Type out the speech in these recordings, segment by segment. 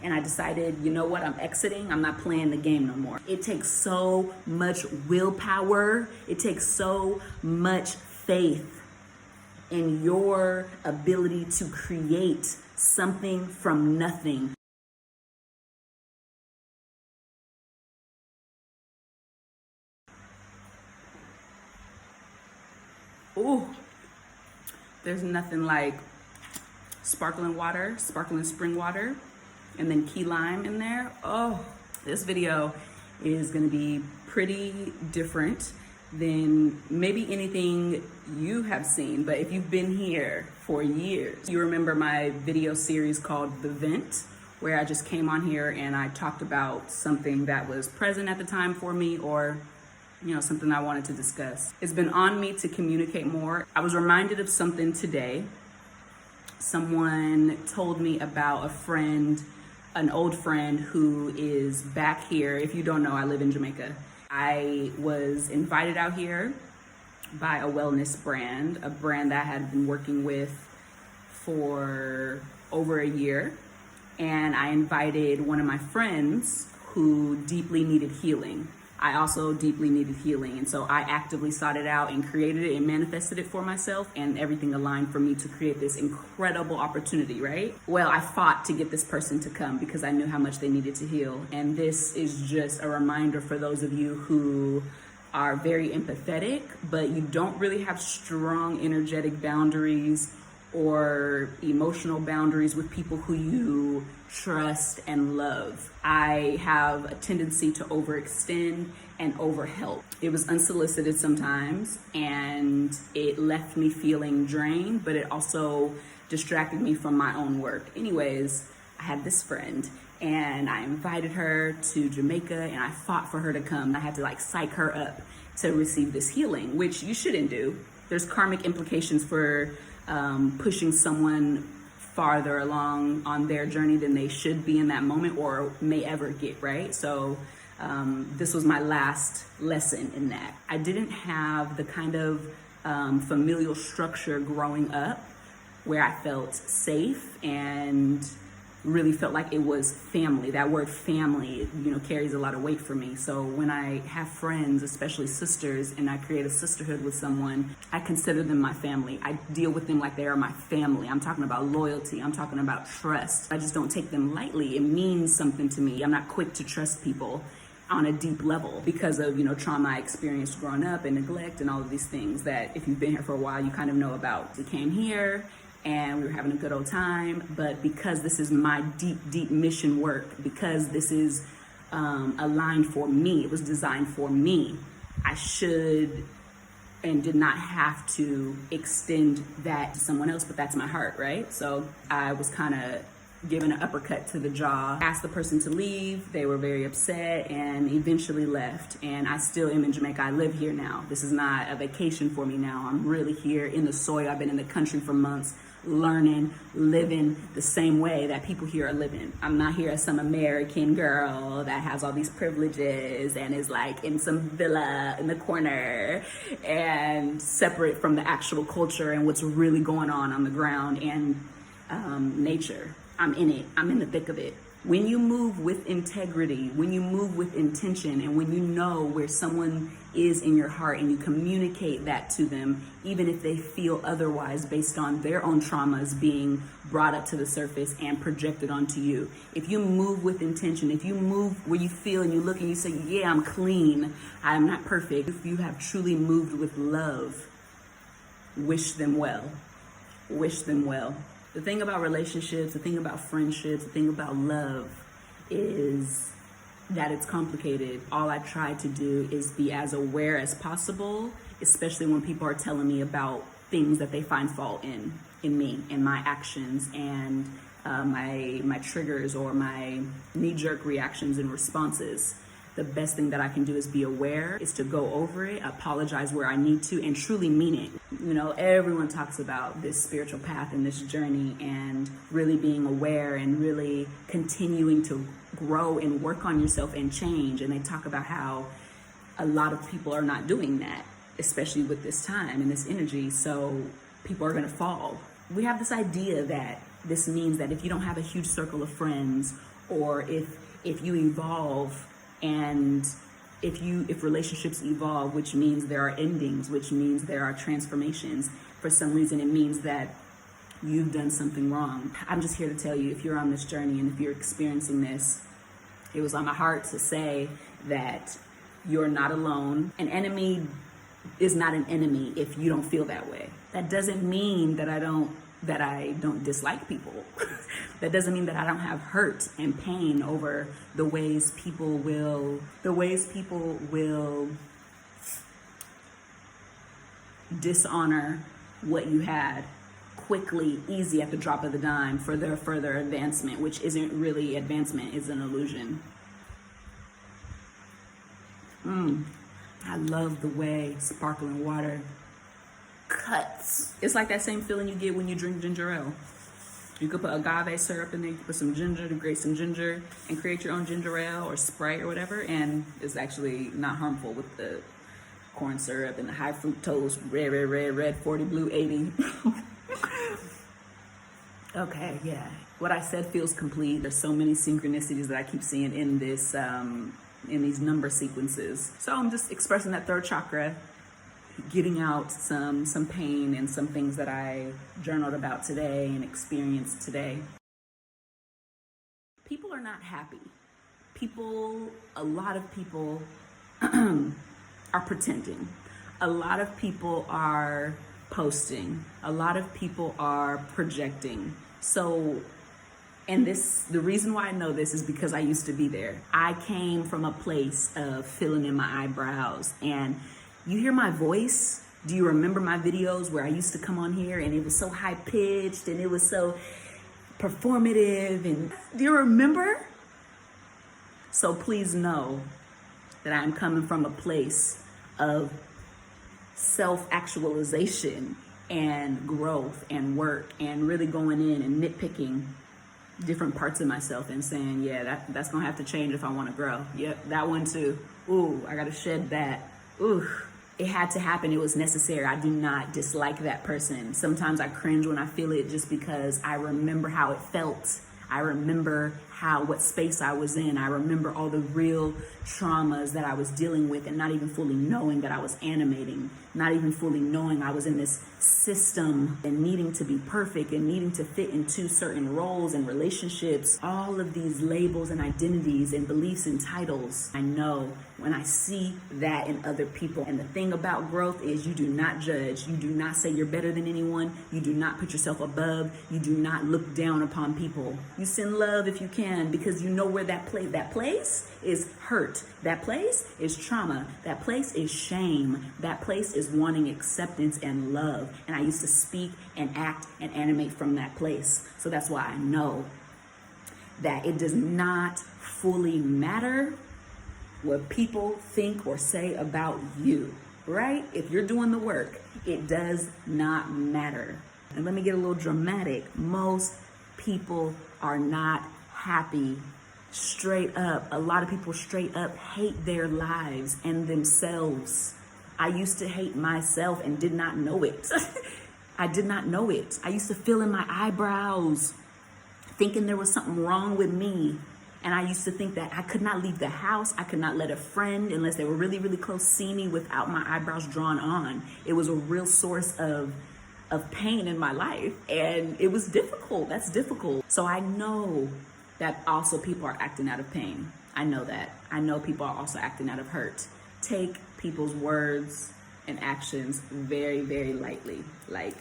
and I decided, you know what, I'm exiting. I'm not playing the game no more. It takes so much willpower. It takes so much faith in your ability to create something from nothing. Ooh, there's nothing like sparkling water, sparkling spring water, and then key lime in there. Oh, this video is gonna be pretty different than maybe anything you have seen. But if you've been here for years, you remember my video series called The Vent, where I just came on here and I talked about something that was present at the time for me, or something I wanted to discuss. It's been on me to communicate more. I was reminded of something today. Someone told me about a friend, an old friend who is back here. If you don't know, I live in Jamaica. I was invited out here by a wellness brand, a brand that I had been working with for over a year. And I invited one of my friends who deeply needed healing. I also deeply needed healing. And so I actively sought it out and created it and manifested it for myself, and everything aligned for me to create this incredible opportunity, right? Well, I fought to get this person to come because I knew how much they needed to heal. And this is just a reminder for those of you who are very empathetic, but you don't really have strong energetic boundaries or emotional boundaries with people who you trust and love. I have a tendency to overextend and overhelp. It was unsolicited sometimes, and it left me feeling drained, but it also distracted me from my own work. Anyways, I had this friend and I invited her to Jamaica and I fought for her to come. I had to psych her up to receive this healing, which you shouldn't do. There's karmic implications for pushing someone farther along on their journey than they should be in that moment or may ever get, right? So this was my last lesson in that. I didn't have the kind of familial structure growing up where I felt safe and really felt like it was family. That word family, carries a lot of weight for me. So when I have friends, especially sisters, and I create a sisterhood with someone, I consider them my family. I deal with them like they are my family. I'm talking about loyalty. I'm talking about trust. I just don't take them lightly. It means something to me. I'm not quick to trust people on a deep level because of, trauma I experienced growing up and neglect and all of these things that if you've been here for a while, you kind of know about. We came here and we were having a good old time, but because this is my deep mission work, because this is aligned for me, it was designed for me, I should and did not have to extend that to someone else, but that's my heart, right? So I was kind of given an uppercut to the jaw, asked the person to leave. They were very upset and eventually left. And I still am in Jamaica. I live here now. This is not a vacation for me now. I'm really here in the soil. I've been in the country for months, learning, living the same way that people here are living. I'm not here as some American girl that has all these privileges and is in some villa in the corner and separate from the actual culture and what's really going on the ground and nature. I'm in it. I'm in the thick of it. When you move with integrity, when you move with intention, and when you know where someone is in your heart and you communicate that to them, even if they feel otherwise based on their own traumas being brought up to the surface and projected onto you. If you move with intention, if you move where you feel and you look and you say, yeah, I'm clean, I'm not perfect. If you have truly moved with love, wish them well. Wish them well. The thing about relationships, the thing about friendships, the thing about love is that it's complicated. All I try to do is be as aware as possible, especially when people are telling me about things that they find fault in me and my actions and my triggers or my knee-jerk reactions and responses. The best thing that I can do is be aware, is to go over it, apologize where I need to, and truly mean it. Everyone talks about this spiritual path and this journey and really being aware and really continuing to grow and work on yourself and change. And they talk about how a lot of people are not doing that, especially with this time and this energy. So people are going to fall. We have this idea that this means that if you don't have a huge circle of friends or if you evolve, and if relationships evolve, which means there are endings, which means there are transformations, for some reason it means that you've done something wrong. I'm just here to tell you, if you're on this journey and if you're experiencing this, it was on my heart to say that you're not alone. An enemy is not an enemy if you don't feel that way. That doesn't mean that I don't dislike people. That doesn't mean that I don't have hurt and pain over the ways people will dishonor what you had quickly, easy, at the drop of the dime for their further advancement, which isn't really advancement, is an illusion. I love the way sparkling water cuts. It's like that same feeling you get when you drink ginger ale. You could put agave syrup in there, you could put some ginger, to grate some ginger, and create your own ginger ale or Sprite or whatever, and it's actually not harmful with the corn syrup and the high fructose, red, 40, blue, 80. Okay, yeah. What I said feels complete. There's so many synchronicities that I keep seeing in this, in these number sequences. So I'm just expressing that third chakra, getting out some pain and some things that I journaled about today and experienced today. People are not happy. A lot of people are pretending. A lot of people are posting. A lot of people are projecting. So, and the reason why I know this is because I used to be there. I came from a place of filling in my eyebrows, and you hear my voice. Do you remember my videos where I used to come on here and it was so high pitched and it was so performative? And do you remember? So please know that I'm coming from a place of self-actualization and growth and work, and really going in and nitpicking different parts of myself and saying, yeah, that's gonna have to change if I want to grow. Yep, that one too. Ooh, I gotta shed that. Ooh, it had to happen. It was necessary. I do not dislike that person. Sometimes I cringe when I feel it, just because I remember how it felt. I remember what space I was in. I remember all the real traumas that I was dealing with, and not even fully knowing that I was animating, not even fully knowing I was in this system and needing to be perfect and needing to fit into certain roles and relationships, all of these labels and identities and beliefs and titles. I know when I see that in other people. And the thing about growth is you do not judge. You do not say you're better than anyone. You do not put yourself above. You do not look down upon people. You send love if you can, because you know where that place is hurt. That place is trauma. That place is shame. That place is wanting acceptance and love. And I used to speak and act and animate from that place. So that's why I know that it does not fully matter what people think or say about you, right? If you're doing the work, it does not matter. And let me get a little dramatic. Most people are not happy. Straight up, a lot of people straight up hate their lives and themselves. I used to hate myself and did not know it. I did not know it. I used to feel in my eyebrows, thinking there was something wrong with me. And I used to think that I could not leave the house. I could not let a friend, unless they were really, really close, see me without my eyebrows drawn on. It was a real source of pain in my life. And it was difficult. That's difficult. So I know that also people are acting out of pain. I know that. I know people are also acting out of hurt. Take people's words and actions very, very lightly, like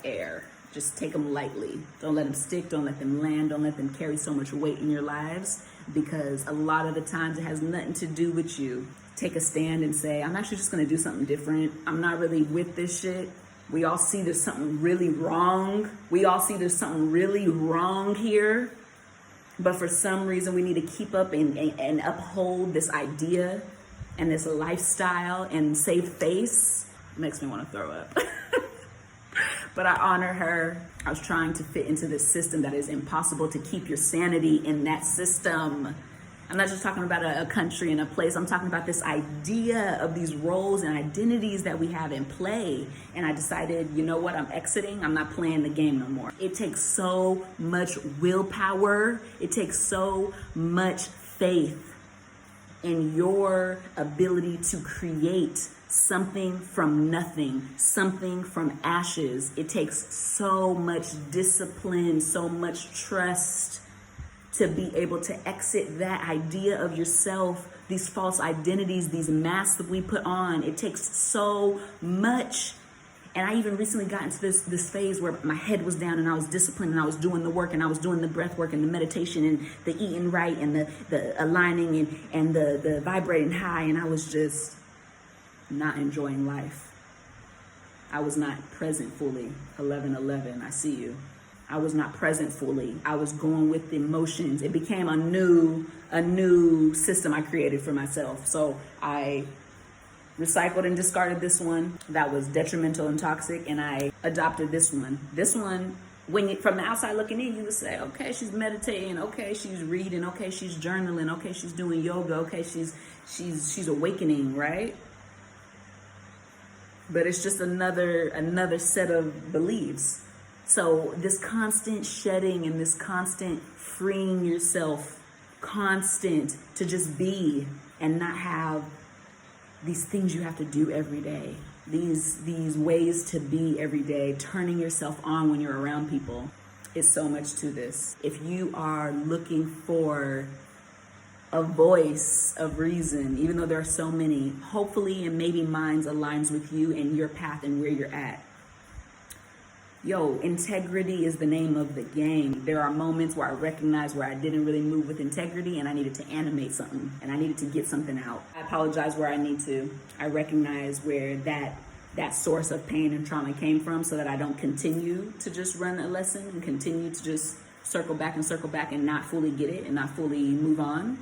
air. Just take them lightly. Don't let them stick. Don't let them land. Don't let them carry so much weight in your lives, because a lot of the times it has nothing to do with you. Take a stand and say, I'm actually just going to do something different. I'm not really with this shit. We all see there's something really wrong. We all see there's something really wrong here. But for some reason, we need to keep up and uphold this idea and this lifestyle and save face. It makes me want to throw up. But I honor her. I was trying to fit into this system that is impossible to keep your sanity in that system. I'm not just talking about a country and a place. I'm talking about this idea of these roles and identities that we have in play. And I decided, you know what, I'm exiting. I'm not playing the game no more. It takes so much willpower. It takes so much faith in your ability to create something from nothing, something from ashes. It takes so much discipline, so much trust to be able to exit that idea of yourself, these false identities, these masks that we put on. It takes so much. And I even recently got into this phase where my head was down and I was disciplined and I was doing the work and I was doing the breath work and the meditation and the eating right and the aligning and the vibrating high. And I was just not enjoying life. I was not present fully. 11:11, I see you. I was not present fully. I was going with the emotions. It became a new system I created for myself. So I recycled and discarded this one that was detrimental and toxic, and I adopted this one. This one, when you, from the outside looking in, you would say, okay, she's meditating, okay, she's reading, okay, she's journaling, okay, she's doing yoga, okay, she's awakening, right? But it's just another set of beliefs. So this constant shedding and this constant freeing yourself, constant to just be and not have these things you have to do every day, these ways to be every day, turning yourself on when you're around people. Is so much to this. If you are looking for a voice of reason, even though there are so many, hopefully and maybe mine aligns with you and your path and where you're at. Yo, integrity is the name of the game. There are moments where I recognize where I didn't really move with integrity and I needed to animate something and I needed to get something out. I apologize where I need to. I recognize where that source of pain and trauma came from so that I don't continue to just run a lesson and continue to just circle back and not fully get it and not fully move on.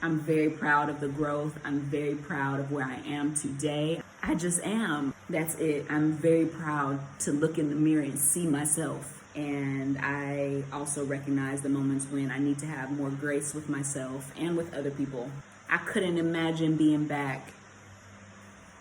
I'm very proud of the growth. I'm very proud of where I am today. I just am. That's it. I'm very proud to look in the mirror and see myself. And I also recognize the moments when I need to have more grace with myself and with other people. I couldn't imagine being back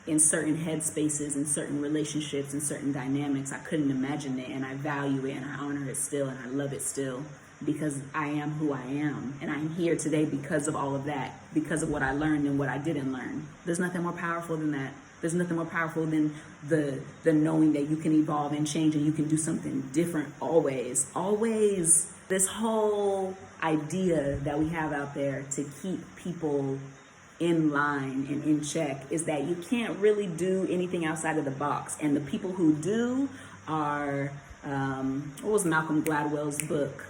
in certain headspaces, in certain relationships, in certain dynamics. I couldn't imagine it, and I value it, and I honor it still, and I love it still. Because I am who I am, and I'm here today because of all of that, because of what I learned and what I didn't learn. There's nothing more powerful than that. There's nothing more powerful than the knowing that you can evolve and change and you can do something different always. Always. This whole idea that we have out there to keep people in line and in check is that you can't really do anything outside of the box. And the people who do are, what was Malcolm Gladwell's book?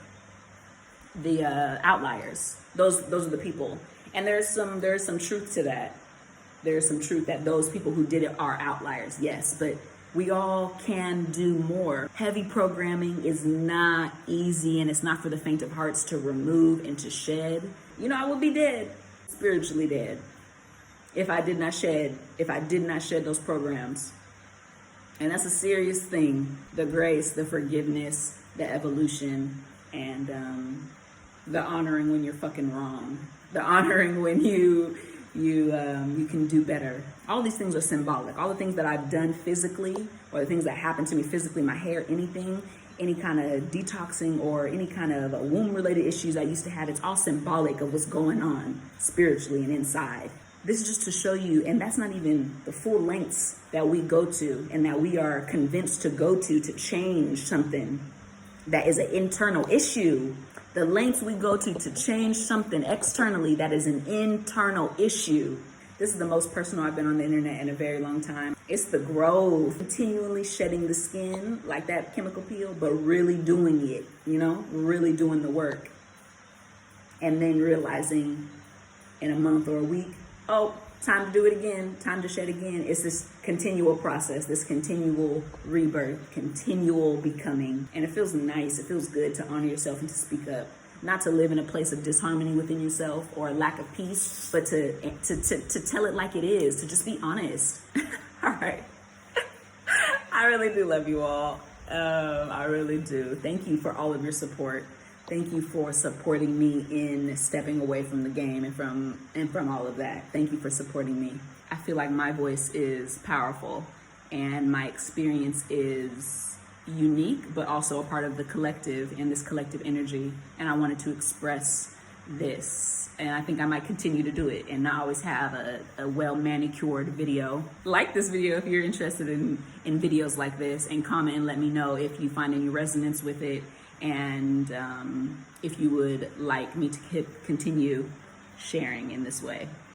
The outliers. Those are the people. And there's some truth to that. There's some truth that those people who did it are outliers, yes, but we all can do more. Heavy programming is not easy, and it's not for the faint of hearts to remove and to shed. You know, I would be dead, spiritually dead, if I did not shed those programs. And that's a serious thing. The grace, the forgiveness, the evolution, and the honoring when you're fucking wrong. The honoring when you can do better. All these things are symbolic. All the things that I've done physically, or the things that happen to me physically, my hair, anything, any kind of detoxing or any kind of womb-related issues I used to have, it's all symbolic of what's going on spiritually and inside. This is just to show you, and that's not even the full lengths that we go to and that we are convinced to go to change something that is an internal issue. The lengths we go to change something externally that is an internal issue. This is the most personal I've been on the internet in a very long time. It's the growth, continually shedding the skin like that chemical peel, but really doing it, really doing the work. And then realizing in a month or a week, oh, time to do it again, time to shed again. It's this continual process, this continual rebirth, continual becoming. And it feels nice, it feels good to honor yourself and to speak up. Not to live in a place of disharmony within yourself or a lack of peace, but to tell it like it is, to just be honest. All right. I really do love you all. I really do. Thank you for all of your support. Thank you for supporting me in stepping away from the game and from all of that. Thank you for supporting me. I feel like my voice is powerful and my experience is unique, but also a part of the collective and this collective energy. And I wanted to express this. And I think I might continue to do it and not always have a well manicured video. Like this video if you're interested in videos like this, and comment and let me know if you find any resonance with it, and if you would like me to continue sharing in this way.